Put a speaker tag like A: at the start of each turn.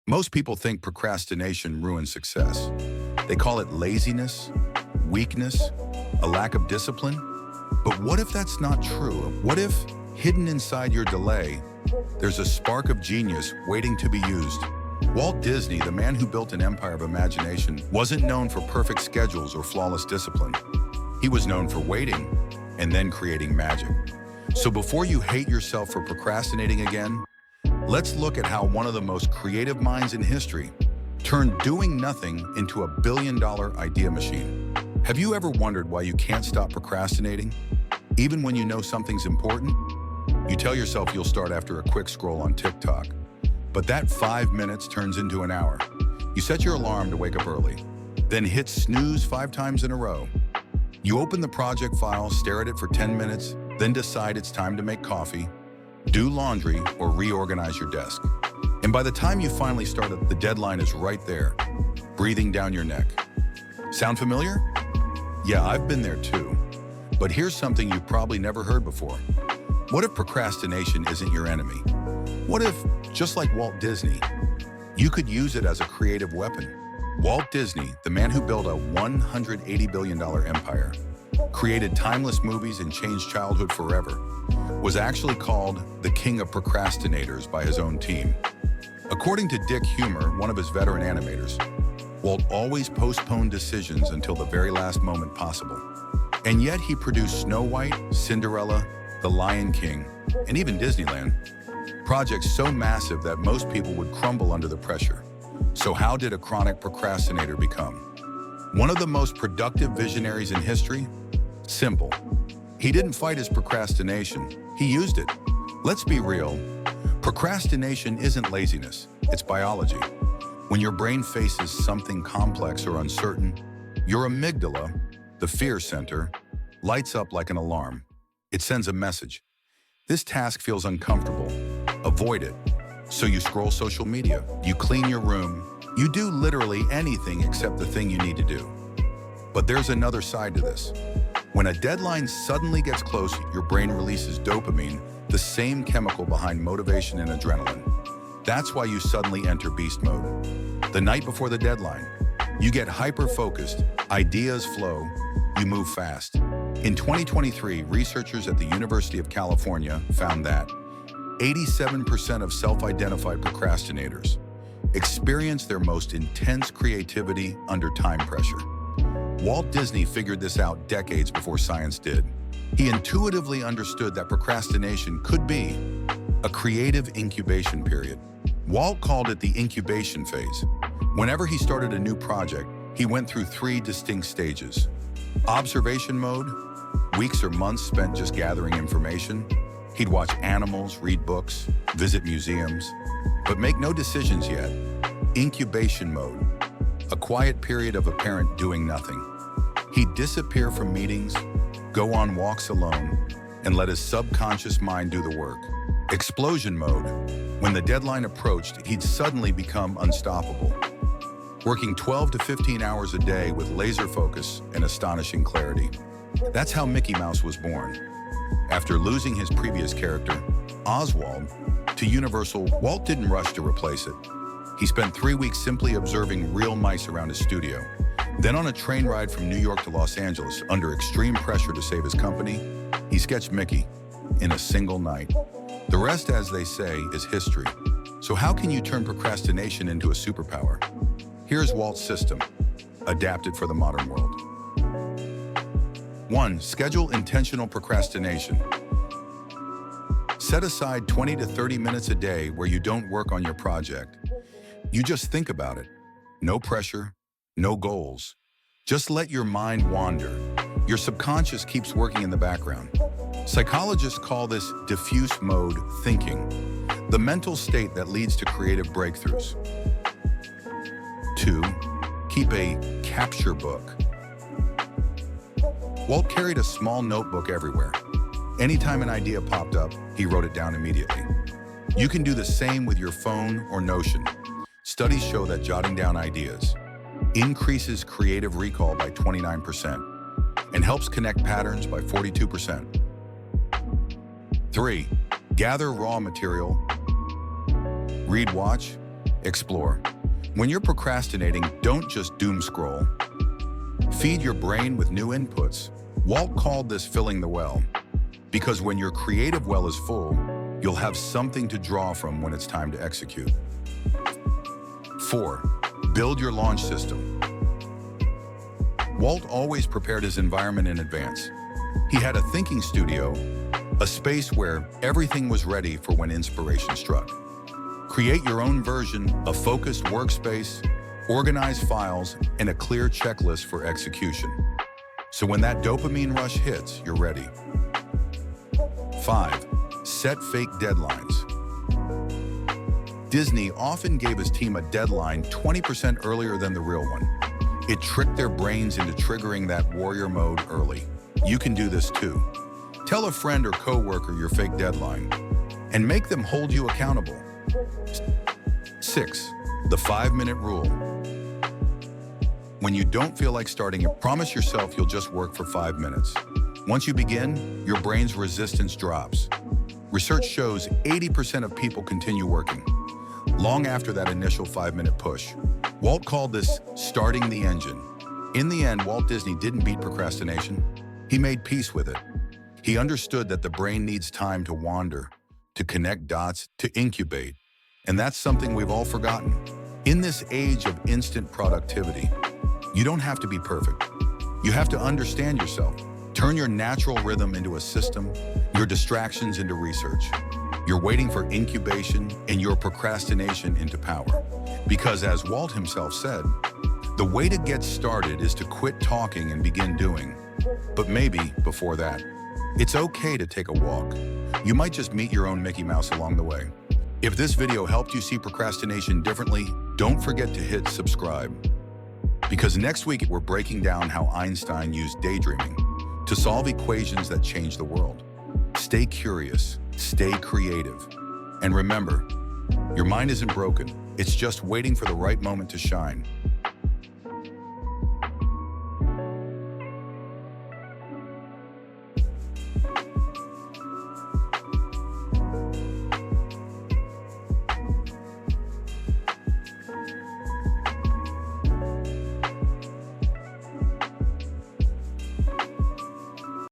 A: Most people think procrastination ruins success. They call it laziness, weakness, a lack of discipline. But what if that's not true? What if, hidden inside your delay, there's a spark of genius waiting to be used? Walt Disney, the man who built an empire of imagination, wasn't known for perfect schedules or flawless discipline. He was known for waiting and then creating magic. So before you hate yourself for procrastinating again, let's look at how one of the most creative minds in history turned doing nothing into a billion-dollar idea machine. Have you ever wondered why you can't stop procrastinating? Even when you know something's important? You tell yourself you'll start after a quick scroll on TikTok, but that 5 minutes turns into an hour. You set your alarm to wake up early, then hit snooze 5 times in a row. You open the project file, stare at it for 10 minutes, then decide it's time to make coffee, do laundry, or reorganize your desk. And by the time you finally start it, the deadline is right there, breathing down your neck. Sound familiar? Yeah, I've been there too. But here's something you've probably never heard before. What if procrastination isn't your enemy? What if, just like Walt Disney, you could use it as a creative weapon? Walt Disney, the man who built a $180 billion empire, created timeless movies and changed childhood forever, was actually called the king of procrastinators by his own team. According to Dick Humor, one of his veteran animators, Walt always postponed decisions until the very last moment possible. And yet he produced Snow White, Cinderella, The Lion King, and even Disneyland, projects so massive that most people would crumble under the pressure. So how did a chronic procrastinator become one of the most productive visionaries in history? Simple. He didn't fight his procrastination, he used it. Let's be real. Procrastination isn't laziness, it's biology. When your brain faces something complex or uncertain, your amygdala, the fear center, lights up like an alarm. It sends a message. This task feels uncomfortable. Avoid it. So you scroll social media, you clean your room, you do literally anything except the thing you need to do. But there's another side to this. When a deadline suddenly gets close, your brain releases dopamine, the same chemical behind motivation and adrenaline. That's why you suddenly enter beast mode. The night before the deadline, you get hyper-focused, ideas flow, you move fast. In 2023, researchers at the University of California found that 87% of self-identified procrastinators experience their most intense creativity under time pressure. Walt Disney figured this out decades before science did. He intuitively understood that procrastination could be a creative incubation period. Walt called it the incubation phase. Whenever he started a new project, he went through 3 distinct stages. Observation mode, weeks or months spent just gathering information. He'd watch animals, read books, visit museums, but make no decisions yet. Incubation mode, a quiet period of apparent doing nothing. He'd disappear from meetings, go on walks alone, and let his subconscious mind do the work. Explosion mode, when the deadline approached, he'd suddenly become unstoppable, working 12 to 15 hours a day with laser focus and astonishing clarity. That's how Mickey Mouse was born. After losing his previous character, Oswald, to Universal, Walt didn't rush to replace it. He spent 3 weeks simply observing real mice around his studio. Then on a train ride from New York to Los Angeles, under extreme pressure to save his company, he sketched Mickey in a single night. The rest, as they say, is history. So how can you turn procrastination into a superpower? Here's Walt's system, adapted for the modern world. 1. Schedule intentional procrastination. Set aside 20 to 30 minutes a day where you don't work on your project. You just think about it. No pressure, no goals. Just let your mind wander. Your subconscious keeps working in the background. Psychologists call this diffuse mode thinking, the mental state that leads to creative breakthroughs. 2. Keep a capture book. Walt carried a small notebook everywhere. Anytime an idea popped up, he wrote it down immediately. You can do the same with your phone or Notion. Studies show that jotting down ideas increases creative recall by 29% and helps connect patterns by 42%. 3. Gather raw material. Read, watch, Explore. When you're procrastinating, don't just doom scroll. Feed your brain with new inputs. Walt called this filling the well, because when your creative well is full, you'll have something to draw from when it's time to execute. 4. Build your launch system. Walt always prepared his environment in advance. He had a thinking studio, a space where everything was ready for when inspiration struck. Create your own version, a focused workspace, organized files, and a clear checklist for execution. So when that dopamine rush hits, you're ready. 5. Set fake deadlines. Disney often gave his team a deadline 20% earlier than the real one. It tricked their brains into triggering that warrior mode early. You can do this too. Tell a friend or coworker your fake deadline and make them hold you accountable. 6. The 5-minute rule. When you don't feel like starting, promise yourself you'll just work for 5 minutes. Once you begin, your brain's resistance drops. Research shows 80% of people continue working long after that initial 5-minute push. Walt called this starting the engine. In the end, Walt Disney didn't beat procrastination. He made peace with it. He understood that the brain needs time to wander, to connect dots, to incubate. And that's something we've all forgotten. In this age of instant productivity, you don't have to be perfect. You have to understand yourself. Turn your natural rhythm into a system, your distractions into research. You're waiting for incubation and your procrastination into power. Because as Walt himself said, the way to get started is to quit talking and begin doing. But maybe before that, it's okay to take a walk. You might just meet your own Mickey Mouse along the way. If this video helped you see procrastination differently, don't forget to hit subscribe. Because next week we're breaking down how Einstein used daydreaming to solve equations that change the world. Stay curious, stay creative, and remember, your mind isn't broken. It's just waiting for the right moment to shine.